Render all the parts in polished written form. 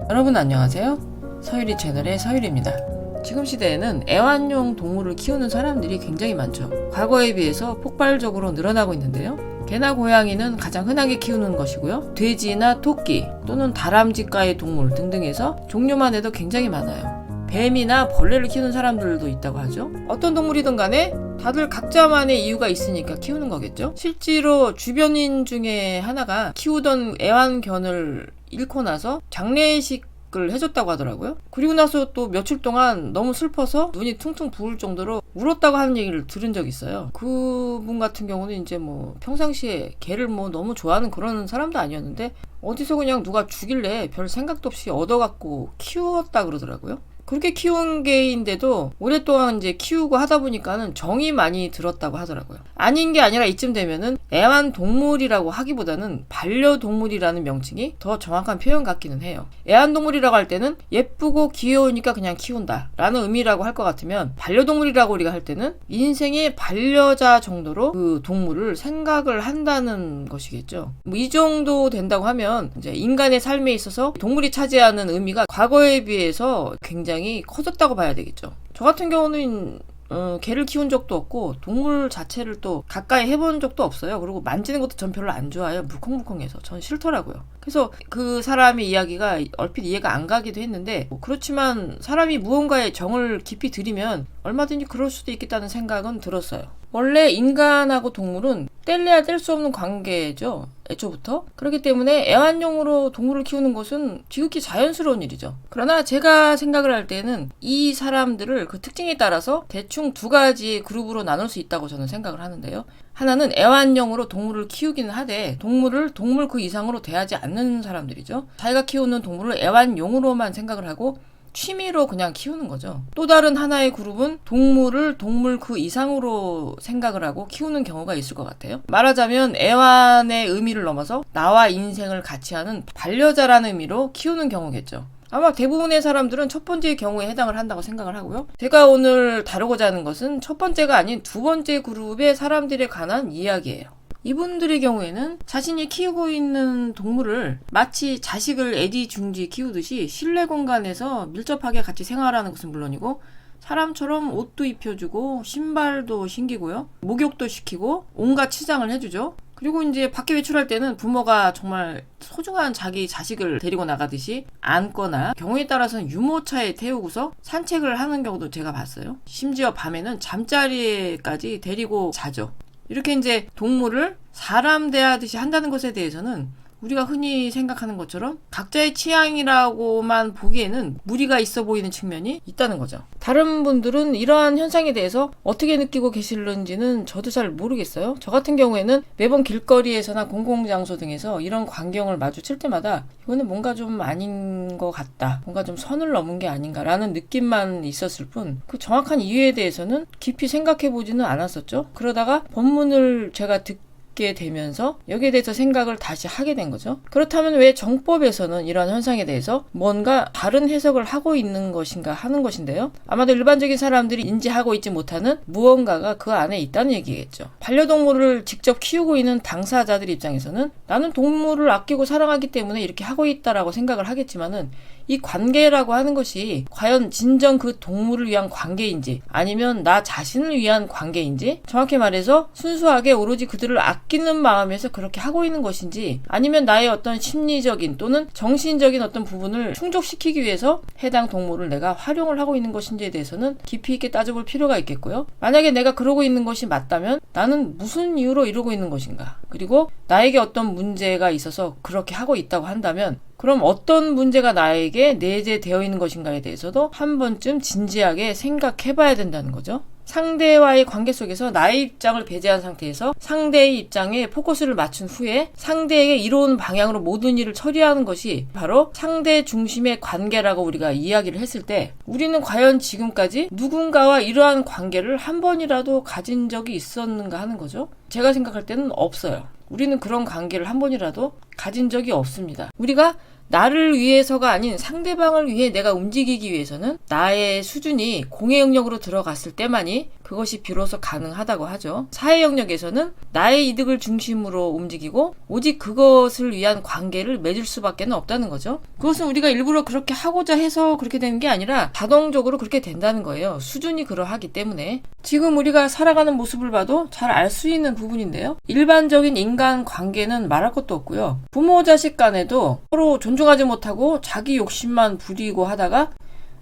여러분 안녕하세요. 서유리 채널의 서유리입니다. 지금 시대에는 애완용 동물을 키우는 사람들이 굉장히 많죠. 과거에 비해서 폭발적으로 늘어나고 있는데요. 개나 고양이는 가장 흔하게 키우는 것이고요. 돼지나 토끼 또는 다람쥐과의 동물 등등해서 종류만 해도 굉장히 많아요. 뱀이나 벌레를 키우는 사람들도 있다고 하죠. 어떤 동물이든 간에 다들 각자만의 이유가 있으니까 키우는 거겠죠. 실제로 주변인 중에 하나가 키우던 애완견을 잃고 나서 장례식을 해줬다고 하더라고요. 그리고 나서 또 며칠 동안 너무 슬퍼서 눈이 퉁퉁 부을 정도로 울었다고 하는 얘기를 들은 적이 있어요. 그분 같은 경우는 이제 뭐 평상시에 개를 뭐 너무 좋아하는 그런 사람도 아니었는데 어디서 그냥 누가 주길래 별 생각도 없이 얻어갖고 키웠다 그러더라고요. 그렇게 키운 개인데도 오랫동안 이제 키우고 하다 보니까는 정이 많이 들었다고 하더라고요. 아닌 게 아니라 이쯤 되면은 애완동물이라고 하기보다는 반려동물이라는 명칭이 더 정확한 표현 같기는 해요. 애완동물이라고 할 때는 예쁘고 귀여우니까 그냥 키운다 라는 의미라고 할 것 같으면 반려동물이라고 우리가 할 때는 인생의 반려자 정도로 그 동물을 생각을 한다는 것이겠죠. 뭐 이 정도 된다고 하면 이제 인간의 삶에 있어서 동물이 차지하는 의미가 과거에 비해서 굉장히 커졌다고 봐야 되겠죠. 저 같은 경우는 개를 키운 적도 없고 동물 자체를 또 가까이 해본 적도 없어요. 그리고 만지는 것도 전 별로 안 좋아해요. 물컹물컹해서 전 싫더라고요. 그래서 그 사람의 이야기가 얼핏 이해가 안 가기도 했는데 그렇지만 사람이 무언가에 정을 깊이 들이면 얼마든지 그럴 수도 있겠다는 생각은 들었어요. 원래 인간하고 동물은 뗄래야 뗄 수 없는 관계죠. 애초부터. 그렇기 때문에 애완용으로 동물을 키우는 것은 지극히 자연스러운 일이죠. 그러나 제가 생각을 할 때는 이 사람들을 그 특징에 따라서 대충 두 가지 그룹으로 나눌 수 있다고 저는 생각을 하는데요. 하나는 애완용으로 동물을 키우기는 하되 동물을 동물 그 이상으로 대하지 않는 사람들이죠. 자기가 키우는 동물을 애완용으로만 생각을 하고 취미로 그냥 키우는 거죠. 또 다른 하나의 그룹은 동물을 동물 그 이상으로 생각을 하고 키우는 경우가 있을 것 같아요. 말하자면 애완의 의미를 넘어서 나와 인생을 같이 하는 반려자라는 의미로 키우는 경우겠죠. 아마 대부분의 사람들은 첫 번째 경우에 해당을 한다고 생각을 하고요. 제가 오늘 다루고자 하는 것은 첫 번째가 아닌 두 번째 그룹의 사람들에 관한 이야기예요. 이분들의 경우에는 자신이 키우고 있는 동물을 마치 자식을 애지중지 키우듯이 실내 공간에서 밀접하게 같이 생활하는 것은 물론이고 사람처럼 옷도 입혀주고 신발도 신기고요. 목욕도 시키고 온갖 치장을 해주죠. 그리고 이제 밖에 외출할 때는 부모가 정말 소중한 자기 자식을 데리고 나가듯이 안거나 경우에 따라서는 유모차에 태우고서 산책을 하는 경우도 제가 봤어요. 심지어 밤에는 잠자리에까지 데리고 자죠. 이렇게 이제 동물을 사람 대하듯이 한다는 것에 대해서는 우리가 흔히 생각하는 것처럼 각자의 취향이라고만 보기에는 무리가 있어 보이는 측면이 있다는 거죠. 다른 분들은 이러한 현상에 대해서 어떻게 느끼고 계실는지는 저도 잘 모르겠어요. 저 같은 경우에는 매번 길거리에서나 공공장소 등에서 이런 광경을 마주칠 때마다 이거는 뭔가 좀 아닌 것 같다. 뭔가 좀 선을 넘은 게 아닌가라는 느낌만 있었을 뿐 그 정확한 이유에 대해서는 깊이 생각해보지는 않았었죠. 그러다가 본문을 제가 듣게 되면서 여기에 대해서 생각을 다시 하게 된 거죠. 그렇다면 왜 정법에서는 이러한 현상에 대해서 뭔가 다른 해석을 하고 있는 것인가 하는 것인데요. 아마도 일반적인 사람들이 인지하고 있지 못하는 무언가가 그 안에 있다는 얘기겠죠. 반려동물을 직접 키우고 있는 당사자들 입장에서는 나는 동물을 아끼고 사랑하기 때문에 이렇게 하고 있다라고 생각을 하겠지만은 이 관계라고 하는 것이 과연 진정 그 동물을 위한 관계인지 아니면 나 자신을 위한 관계인지 정확히 말해서 순수하게 오로지 그들을 아끼는 마음에서 그렇게 하고 있는 것인지 아니면 나의 어떤 심리적인 또는 정신적인 어떤 부분을 충족시키기 위해서 해당 동물을 내가 활용을 하고 있는 것인지에 대해서는 깊이 있게 따져볼 필요가 있겠고요. 만약에 내가 그러고 있는 것이 맞다면 나는 무슨 이유로 이러고 있는 것인가? 그리고 나에게 어떤 문제가 있어서 그렇게 하고 있다고 한다면 그럼 어떤 문제가 나에게 내재되어 있는 것인가에 대해서도 한 번쯤 진지하게 생각해봐야 된다는 거죠. 상대와의 관계 속에서 나의 입장을 배제한 상태에서 상대의 입장에 포커스를 맞춘 후에 상대에게 이로운 방향으로 모든 일을 처리하는 것이 바로 상대 중심의 관계라고 우리가 이야기를 했을 때 우리는 과연 지금까지 누군가와 이러한 관계를 한 번이라도 가진 적이 있었는가 하는 거죠. 제가 생각할 때는 없어요. 우리는 그런 관계를 한 번이라도 가진 적이 없습니다. 우리가 나를 위해서가 아닌 상대방을 위해 내가 움직이기 위해서는 나의 수준이 공의 영역으로 들어갔을 때만이 그것이 비로소 가능하다고 하죠. 사회 영역에서는 나의 이득을 중심으로 움직이고 오직 그것을 위한 관계를 맺을 수밖에 없다는 거죠. 그것은 우리가 일부러 그렇게 하고자 해서 그렇게 되는 게 아니라 자동적으로 그렇게 된다는 거예요. 수준이 그러하기 때문에. 지금 우리가 살아가는 모습을 봐도 잘 알 수 있는 부분인데요. 일반적인 인간 관계는 말할 것도 없고요. 부모 자식 간에도 서로 존중하지 못하고 자기 욕심만 부리고 하다가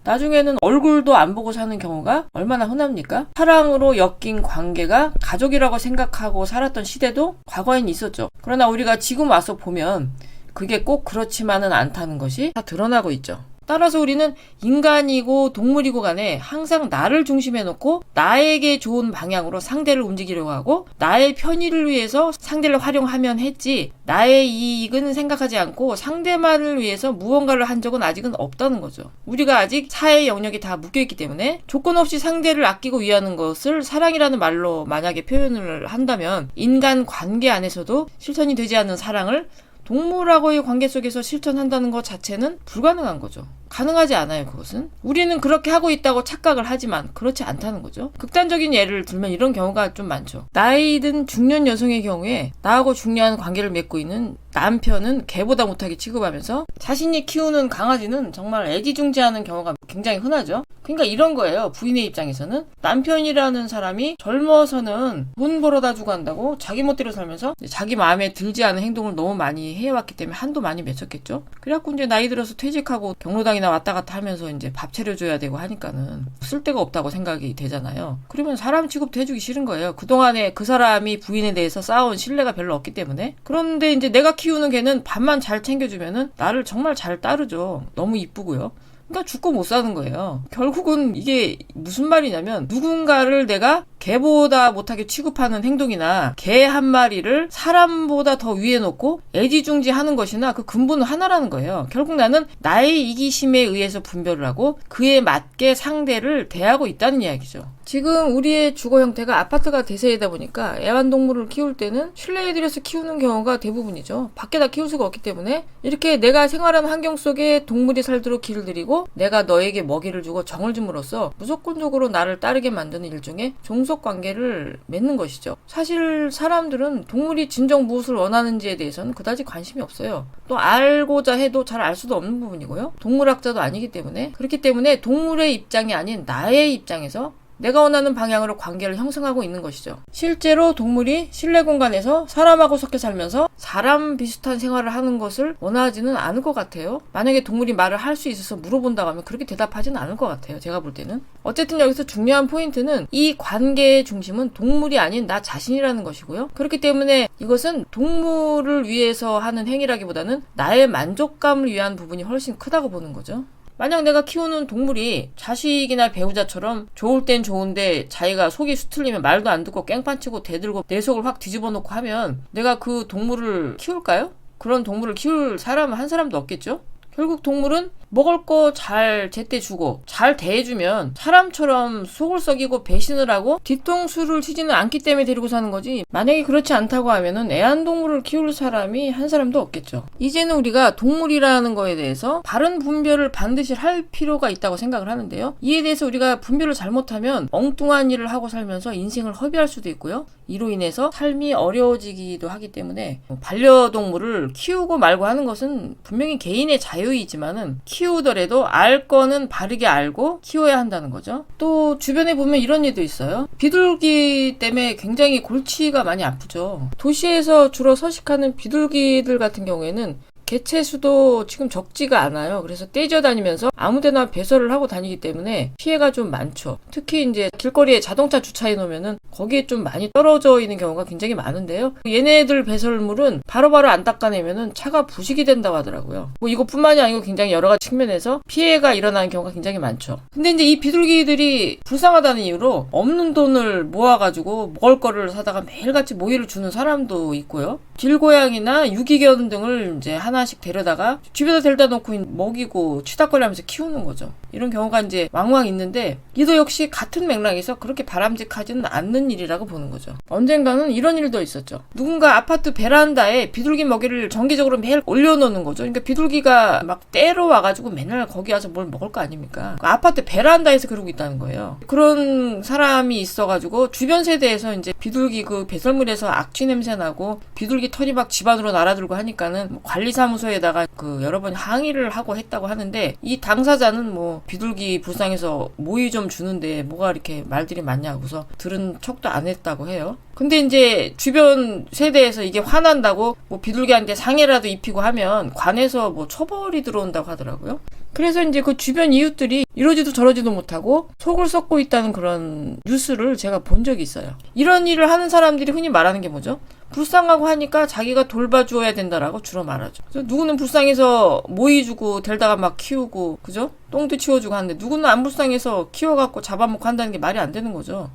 나중에는 얼굴도 안 보고 사는 경우가 얼마나 흔합니까? 사랑으로 엮인 관계가 가족이라고 생각하고 살았던 시대도 과거엔 있었죠. 그러나 우리가 지금 와서 보면 그게 꼭 그렇지만은 않다는 것이 다 드러나고 있죠. 따라서 우리는 인간이고 동물이고 간에 항상 나를 중심에 놓고 나에게 좋은 방향으로 상대를 움직이려고 하고 나의 편의를 위해서 상대를 활용하면 했지 나의 이익은 생각하지 않고 상대만을 위해서 무언가를 한 적은 아직은 없다는 거죠. 우리가 아직 사회 영역이 다 묶여있기 때문에 조건 없이 상대를 아끼고 위하는 것을 사랑이라는 말로 만약에 표현을 한다면 인간 관계 안에서도 실천이 되지 않는 사랑을 동물하고의 관계 속에서 실천한다는 것 자체는 불가능한 거죠. 가능하지 않아요, 그것은. 우리는 그렇게 하고 있다고 착각을 하지만 그렇지 않다는 거죠. 극단적인 예를 들면 이런 경우가 좀 많죠. 나이 든 중년 여성의 경우에 나하고 중요한 관계를 맺고 있는 남편은 개보다 못하게 취급하면서 자신이 키우는 강아지는 정말 애지중지하는 경우가 굉장히 흔하죠. 그러니까 이런 거예요. 부인의 입장에서는 남편이라는 사람이 젊어서는 돈 벌어다 주고 한다고 자기 멋대로 살면서 자기 마음에 들지 않은 행동을 너무 많이 해왔기 때문에 한도 많이 맺혔겠죠. 그래갖고 이제 나이 들어서 퇴직하고 경로당이나 왔다 갔다 하면서 이제 밥 차려줘야 되고 하니까는 쓸데가 없다고 생각이 되잖아요. 그러면 사람 취급도 해주기 싫은 거예요. 그동안에 그 사람이 부인에 대해서 쌓아온 신뢰가 별로 없기 때문에. 그런데 이제 내가 키우는 개는 밥만 잘 챙겨주면은 나를 정말 잘 따르죠. 너무 이쁘고요. 그러니까 죽고 못 사는 거예요. 결국은 이게 무슨 말이냐면 누군가를 내가 개보다 못하게 취급하는 행동이나 개 한 마리를 사람보다 더 위에 놓고 애지중지하는 것이나 그 근본은 하나라는 거예요. 결국 나는 나의 이기심에 의해서 분별을 하고 그에 맞게 상대를 대하고 있다는 이야기죠. 지금 우리의 주거 형태가 아파트가 대세이다 보니까 애완동물을 키울 때는 실내에 들여서 키우는 경우가 대부분이죠. 밖에다 키울 수가 없기 때문에 이렇게 내가 생활하는 환경 속에 동물이 살도록 길을 들이고 내가 너에게 먹이를 주고 정을 줌으로써 무조건적으로 나를 따르게 만드는 일종의 종속관계를 맺는 것이죠. 사실 사람들은 동물이 진정 무엇을 원하는지에 대해서는 그다지 관심이 없어요. 또 알고자 해도 잘 알 수도 없는 부분이고요. 동물학자도 아니기 때문에 그렇기 때문에 동물의 입장이 아닌 나의 입장에서 내가 원하는 방향으로 관계를 형성하고 있는 것이죠. 실제로 동물이 실내 공간에서 사람하고 섞여 살면서 사람 비슷한 생활을 하는 것을 원하지는 않을 것 같아요. 만약에 동물이 말을 할 수 있어서 물어본다고 하면 그렇게 대답하지는 않을 것 같아요. 제가 볼 때는. 어쨌든 여기서 중요한 포인트는 이 관계의 중심은 동물이 아닌 나 자신이라는 것이고요. 그렇기 때문에 이것은 동물을 위해서 하는 행위라기보다는 나의 만족감을 위한 부분이 훨씬 크다고 보는 거죠. 만약 내가 키우는 동물이 자식이나 배우자처럼 좋을 땐 좋은데 자기가 속이 수틀리면 말도 안 듣고 깽판치고 대들고 내 속을 확 뒤집어 놓고 하면 내가 그 동물을 키울까요? 그런 동물을 키울 사람은 한 사람도 없겠죠? 결국 동물은 먹을 거 잘 제때 주고 잘 대해주면 사람처럼 속을 썩이고 배신을 하고 뒤통수를 치지는 않기 때문에 데리고 사는 거지. 만약에 그렇지 않다고 하면은 애완동물을 키울 사람이 한 사람도 없겠죠. 이제는 우리가 동물이라는 거에 대해서 바른 분별을 반드시 할 필요가 있다고 생각을 하는데요. 이에 대해서 우리가 분별을 잘못하면 엉뚱한 일을 하고 살면서 인생을 허비할 수도 있고요. 이로 인해서 삶이 어려워지기도 하기 때문에 반려동물을 키우고 말고 하는 것은 분명히 개인의 자유이지만은 키우더라도 알 거는 바르게 알고 키워야 한다는 거죠. 또 주변에 보면 이런 일도 있어요. 비둘기 때문에 굉장히 골치가 많이 아프죠. 도시에서 주로 서식하는 비둘기들 같은 경우에는 개체수도 지금 적지가 않아요. 그래서 떼져 다니면서 아무데나 배설을 하고 다니기 때문에 피해가 좀 많죠. 특히 이제 길거리에 자동차 주차해 놓으면은 거기에 좀 많이 떨어져 있는 경우가 굉장히 많은데요. 얘네들 배설물은 바로바로 안 닦아내면은 차가 부식이 된다고 하더라고요. 뭐 이것뿐만이 아니고 굉장히 여러 가지 측면에서 피해가 일어나는 경우가 굉장히 많죠. 근데 이제 이 비둘기들이 불쌍하다는 이유로 없는 돈을 모아가지고 먹을 거를 사다가 매일같이 모이를 주는 사람도 있고요. 길고양이나 유기견 등을 이제 하나씩 데려다가 집에다 데려다 놓고 먹이고 치닥거리면서 키우는 거죠. 이런 경우가 이제 왕왕 있는데 이도 역시 같은 맥락에서 그렇게 바람직하지는 않는 일이라고 보는 거죠. 언젠가는 이런 일도 있었죠. 누군가 아파트 베란다에 비둘기 먹이를 정기적으로 매일 올려놓는 거죠. 그러니까 비둘기가 막 때로 와가지고 맨날 거기 와서 뭘 먹을 거 아닙니까? 그 아파트 베란다에서 그러고 있다는 거예요. 그런 사람이 있어가지고 주변 세대에서 이제 비둘기 그 배설물에서 악취 냄새 나고 비둘기 털이 막 집안으로 날아들고 하니까는 뭐 관리사무소에다가 그 여러 번 항의를 하고 했다고 하는데 이 당사자는 뭐 비둘기 불쌍해서 모이 좀 주는데 뭐가 이렇게 말들이 많냐고서 들은 척도 안 했다고 해요. 근데 이제 주변 세대에서 이게 화난다고 뭐 비둘기한테 상해라도 입히고 하면 관에서 뭐 처벌이 들어온다고 하더라고요. 그래서 이제 그 주변 이웃들이 이러지도 저러지도 못하고 속을 썩고 있다는 그런 뉴스를 제가 본 적이 있어요. 이런 일을 하는 사람들이 흔히 말하는 게 뭐죠? 불쌍하고 하니까 자기가 돌봐주어야 된다라고 주로 말하죠. 그래서 누구는 불쌍해서 모이 주고 데려다가 막 키우고, 그죠? 똥도 치워주고 하는데 누구는 안 불쌍해서 키워갖고 잡아먹고 한다는 게 말이 안 되는 거죠.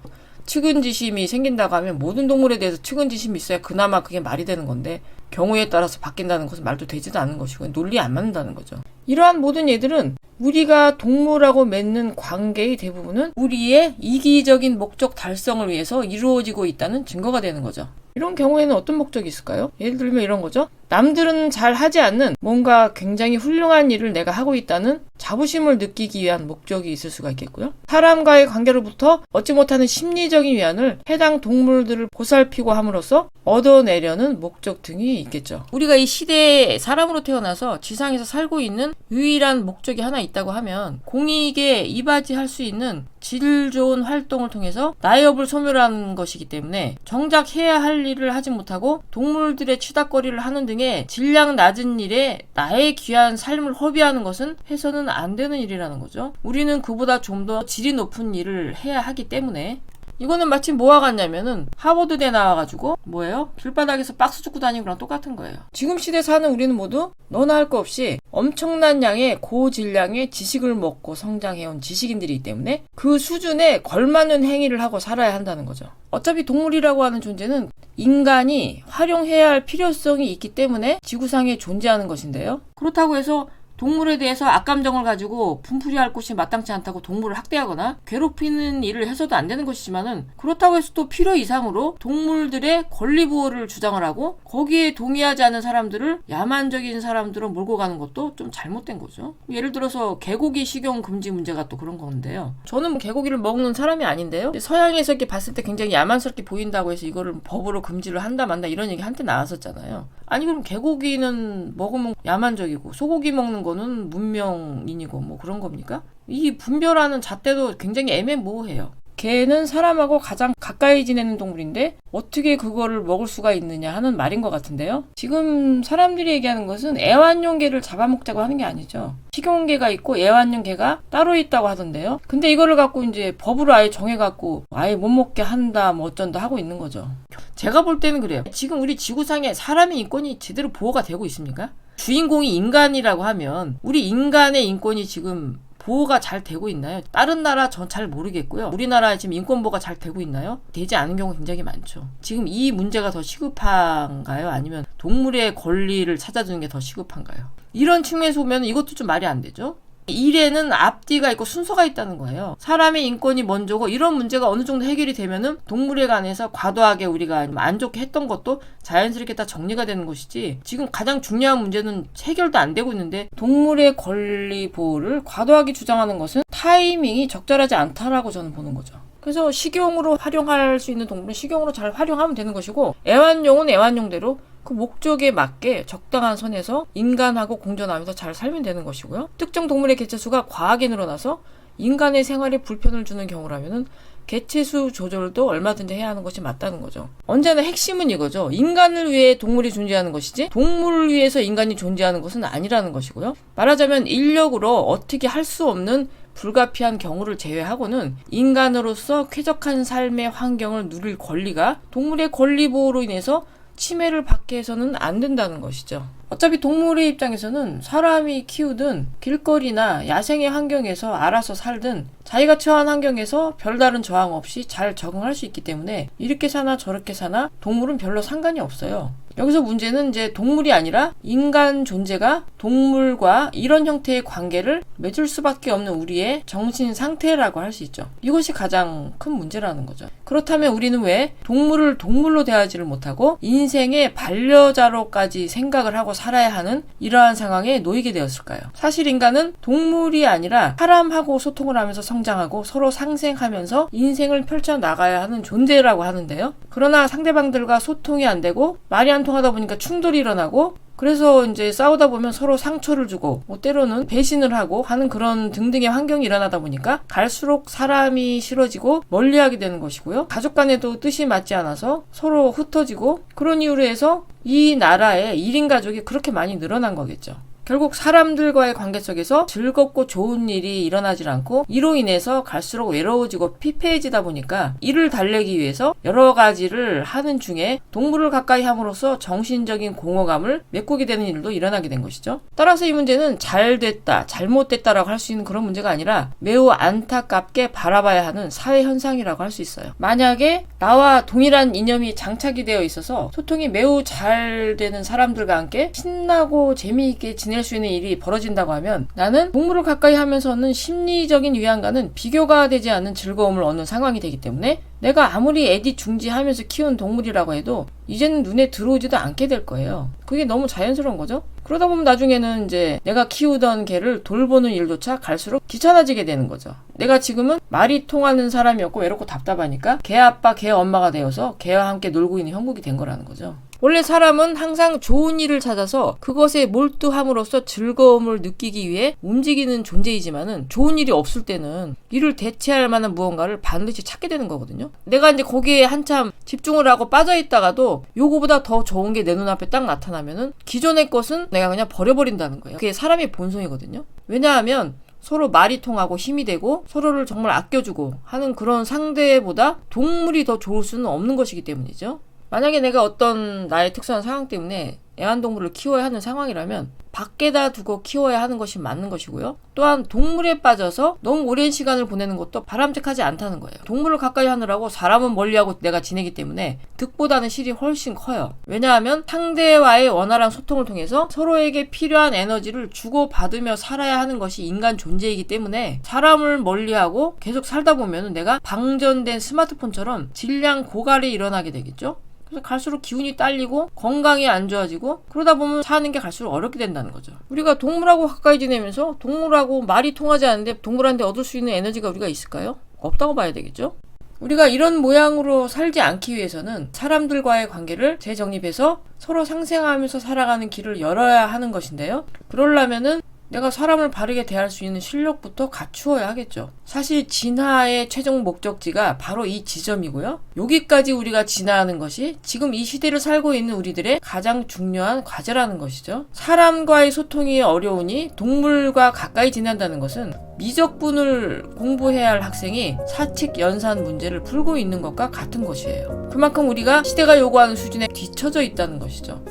측은지심이 생긴다고 하면 모든 동물에 대해서 측은지심이 있어야 그나마 그게 말이 되는 건데 경우에 따라서 바뀐다는 것은 말도 되지도 않는 것이고 논리 안 맞는다는 거죠. 이러한 모든 예들은 우리가 동물하고 맺는 관계의 대부분은 우리의 이기적인 목적 달성을 위해서 이루어지고 있다는 증거가 되는 거죠. 이런 경우에는 어떤 목적이 있을까요? 예를 들면 이런 거죠. 남들은 잘 하지 않는 뭔가 굉장히 훌륭한 일을 내가 하고 있다는 자부심을 느끼기 위한 목적이 있을 수가 있겠고요. 사람과의 관계로부터 얻지 못하는 심리적인 위안을 해당 동물들을 보살피고 함으로써 얻어내려는 목적 등이 있겠죠. 우리가 이 시대에 사람으로 태어나서 지상에서 살고 있는 유일한 목적이 하나 있다고 하면 공익에 이바지할 수 있는 질 좋은 활동을 통해서 나의 업을 소멸하는 것이기 때문에 정작 해야 할 일을 하지 못하고 동물들의 치닥거리를 하는 등의 질량 낮은 일에 나의 귀한 삶을 허비하는 것은 해서는 안 되는 일이라는 거죠. 우리는 그보다 좀 더 질이 높은 일을 해야 하기 때문에 이거는 마치 뭐와 같냐면은 하버드대 나와가지고 뭐예요? 길바닥에서 박스 줍고 다니는 거랑 똑같은 거예요. 지금 시대 사는 우리는 모두 너나 할 거 없이 엄청난 양의 고질량의 지식을 먹고 성장해온 지식인들이기 때문에 그 수준에 걸맞는 행위를 하고 살아야 한다는 거죠. 어차피 동물이라고 하는 존재는 인간이 활용해야 할 필요성이 있기 때문에 지구상에 존재하는 것인데요. 그렇다고 해서 동물에 대해서 악감정을 가지고 분풀이할 곳이 마땅치 않다고 동물을 학대하거나 괴롭히는 일을 해서도 안 되는 것이지만은 그렇다고 해서 또 필요 이상으로 동물들의 권리 보호를 주장을 하고 거기에 동의하지 않는 사람들을 야만적인 사람들로 몰고 가는 것도 좀 잘못된 거죠. 예를 들어서 개고기 식용 금지 문제가 또 그런 건데요. 저는 뭐 개고기를 먹는 사람이 아닌데요. 서양에서 이렇게 봤을 때 굉장히 야만스럽게 보인다고 해서 이거를 법으로 금지를 한다 만다 이런 얘기 한때 나왔었잖아요. 아니 그럼 개고기는 먹으면 야만적이고 소고기 먹는 거는 문명인이고 뭐 그런 겁니까? 이 분별하는 잣대도 굉장히 애매모호해요. 개는 사람하고 가장 가까이 지내는 동물인데 어떻게 그거를 먹을 수가 있느냐 하는 말인 것 같은데요. 지금 사람들이 얘기하는 것은 애완용 개를 잡아먹자고 하는 게 아니죠. 식용개가 있고 애완용 개가 따로 있다고 하던데요. 근데 이거를 갖고 이제 법으로 아예 정해갖고 아예 못 먹게 한다 뭐 어쩐다 하고 있는 거죠. 제가 볼 때는 그래요. 지금 우리 지구상에 사람의 인권이 제대로 보호가 되고 있습니까? 주인공이 인간이라고 하면 우리 인간의 인권이 지금 보호가 잘 되고 있나요? 다른 나라 전 잘 모르겠고요. 우리나라 지금 인권 보호가 잘 되고 있나요? 되지 않은 경우 굉장히 많죠. 지금 이 문제가 더 시급한가요? 아니면 동물의 권리를 찾아주는 게 더 시급한가요? 이런 측면에서 보면 이것도 좀 말이 안 되죠. 일에는 앞뒤가 있고 순서가 있다는 거예요. 사람의 인권이 먼저고 이런 문제가 어느 정도 해결이 되면은 동물에 관해서 과도하게 우리가 안 좋게 했던 것도 자연스럽게 다 정리가 되는 것이지 지금 가장 중요한 문제는 해결도 안 되고 있는데 동물의 권리 보호를 과도하게 주장하는 것은 타이밍이 적절하지 않다라고 저는 보는 거죠. 그래서 식용으로 활용할 수 있는 동물은 식용으로 잘 활용하면 되는 것이고 애완용은 애완용대로 그 목적에 맞게 적당한 선에서 인간하고 공존하면서 잘 살면 되는 것이고요. 특정 동물의 개체수가 과하게 늘어나서 인간의 생활에 불편을 주는 경우라면은 개체수 조절도 얼마든지 해야 하는 것이 맞다는 거죠. 언제나 핵심은 이거죠. 인간을 위해 동물이 존재하는 것이지 동물을 위해서 인간이 존재하는 것은 아니라는 것이고요. 말하자면 인력으로 어떻게 할 수 없는 불가피한 경우를 제외하고는 인간으로서 쾌적한 삶의 환경을 누릴 권리가 동물의 권리 보호로 인해서 침해를 받게 해서는 안 된다는 것이죠. 어차피 동물의 입장에서는 사람이 키우든 길거리나 야생의 환경에서 알아서 살든 자기가 처한 환경에서 별다른 저항 없이 잘 적응할 수 있기 때문에 이렇게 사나 저렇게 사나 동물은 별로 상관이 없어요. 여기서 문제는 이제 동물이 아니라 인간 존재가 동물과 이런 형태의 관계를 맺을 수밖에 없는 우리의 정신 상태라고 할 수 있죠. 이것이 가장 큰 문제라는 거죠. 그렇다면 우리는 왜 동물을 동물로 대하지를 못하고 인생의 반려자로까지 생각을 하고 살아야 하는 이러한 상황에 놓이게 되었을까요? 사실 인간은 동물이 아니라 사람하고 소통을 하면서 성장하고 서로 상생하면서 인생을 펼쳐나가야 하는 존재라고 하는데요. 그러나 상대방들과 소통이 안 되고 말이 안 통하다 보니까 충돌이 일어나고 그래서 이제 싸우다 보면 서로 상처를 주고 때로는 배신을 하고 하는 그런 등등의 환경이 일어나다 보니까 갈수록 사람이 싫어지고 멀리하게 되는 것이고요. 가족 간에도 뜻이 맞지 않아서 서로 흩어지고 그런 이유로 해서 이 나라에 1인 가족이 그렇게 많이 늘어난 거겠죠. 결국 사람들과의 관계 속에서 즐겁고 좋은 일이 일어나질 않고 이로 인해서 갈수록 외로워지고 피폐해지다 보니까 이를 달래기 위해서 여러 가지를 하는 중에 동물을 가까이 함으로써 정신적인 공허감을 메꾸게 되는 일도 일어나게 된 것이죠. 따라서 이 문제는 잘됐다, 잘못됐다라고 할 수 있는 그런 문제가 아니라 매우 안타깝게 바라봐야 하는 사회 현상이라고 할 수 있어요. 만약에 나와 동일한 이념이 장착이 되어 있어서 소통이 매우 잘 되는 사람들과 함께 신나고 재미있게 지낼 수 있는 일이 벌어진다고 하면 나는 동물을 가까이 하면서는 심리적인 위안과는 비교가 되지 않는 즐거움을 얻는 상황이 되기 때문에 내가 아무리 애디중지하면서 키운 동물이라고 해도 이제는 눈에 들어오지도 않게 될 거예요. 그게 너무 자연스러운 거죠. 그러다 보면 나중에는 이제 내가 키우던 개를 돌보는 일조차 갈수록 귀찮아지게 되는 거죠. 내가 지금은 말이 통하는 사람이었고 외롭고 답답하니까 개 아빠, 개 엄마가 되어서 개와 함께 놀고 있는 형국이 된 거라는 거죠. 원래 사람은 항상 좋은 일을 찾아서 그것에 몰두함으로써 즐거움을 느끼기 위해 움직이는 존재이지만은 좋은 일이 없을 때는 이를 대체할 만한 무언가를 반드시 찾게 되는 거거든요. 내가 이제 거기에 한참 집중을 하고 빠져있다가도 요거보다 더 좋은 게 내 눈앞에 딱 나타나면은 기존의 것은 내가 그냥 버려버린다는 거예요. 그게 사람의 본성이거든요. 왜냐하면 서로 말이 통하고 힘이 되고 서로를 정말 아껴주고 하는 그런 상대보다 동물이 더 좋을 수는 없는 것이기 때문이죠. 만약에 내가 어떤 나의 특수한 상황 때문에 애완동물을 키워야 하는 상황이라면 밖에다 두고 키워야 하는 것이 맞는 것이고요. 또한 동물에 빠져서 너무 오랜 시간을 보내는 것도 바람직하지 않다는 거예요. 동물을 가까이 하느라고 사람은 멀리하고 내가 지내기 때문에 득보다는 실이 훨씬 커요. 왜냐하면 상대와의 원활한 소통을 통해서 서로에게 필요한 에너지를 주고받으며 살아야 하는 것이 인간 존재이기 때문에 사람을 멀리하고 계속 살다 보면 내가 방전된 스마트폰처럼 질량 고갈이 일어나게 되겠죠. 그래서 갈수록 기운이 딸리고 건강이 안 좋아지고 그러다 보면 사는 게 갈수록 어렵게 된다는 거죠. 우리가 동물하고 가까이 지내면서 동물하고 말이 통하지 않는데 동물한테 얻을 수 있는 에너지가 우리가 있을까요? 없다고 봐야 되겠죠. 우리가 이런 모양으로 살지 않기 위해서는 사람들과의 관계를 재정립해서 서로 상생하면서 살아가는 길을 열어야 하는 것인데요. 그러려면은 내가 사람을 바르게 대할 수 있는 실력부터 갖추어야 하겠죠. 사실 진화의 최종 목적지가 바로 이 지점이고요. 여기까지 우리가 진화하는 것이 지금 이 시대를 살고 있는 우리들의 가장 중요한 과제라는 것이죠. 사람과의 소통이 어려우니 동물과 가까이 지낸다는 것은 미적분을 공부해야 할 학생이 사칙 연산 문제를 풀고 있는 것과 같은 것이에요. 그만큼 우리가 시대가 요구하는 수준에 뒤처져 있다는 것이죠.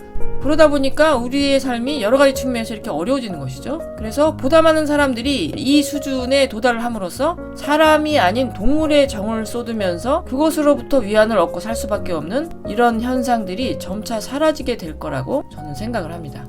그러다 보니까 우리의 삶이 여러 가지 측면에서 이렇게 어려워지는 것이죠. 그래서 보다 많은 사람들이 이 수준에 도달을 함으로써 사람이 아닌 동물의 정을 쏟으면서 그것으로부터 위안을 얻고 살 수밖에 없는 이런 현상들이 점차 사라지게 될 거라고 저는 생각을 합니다.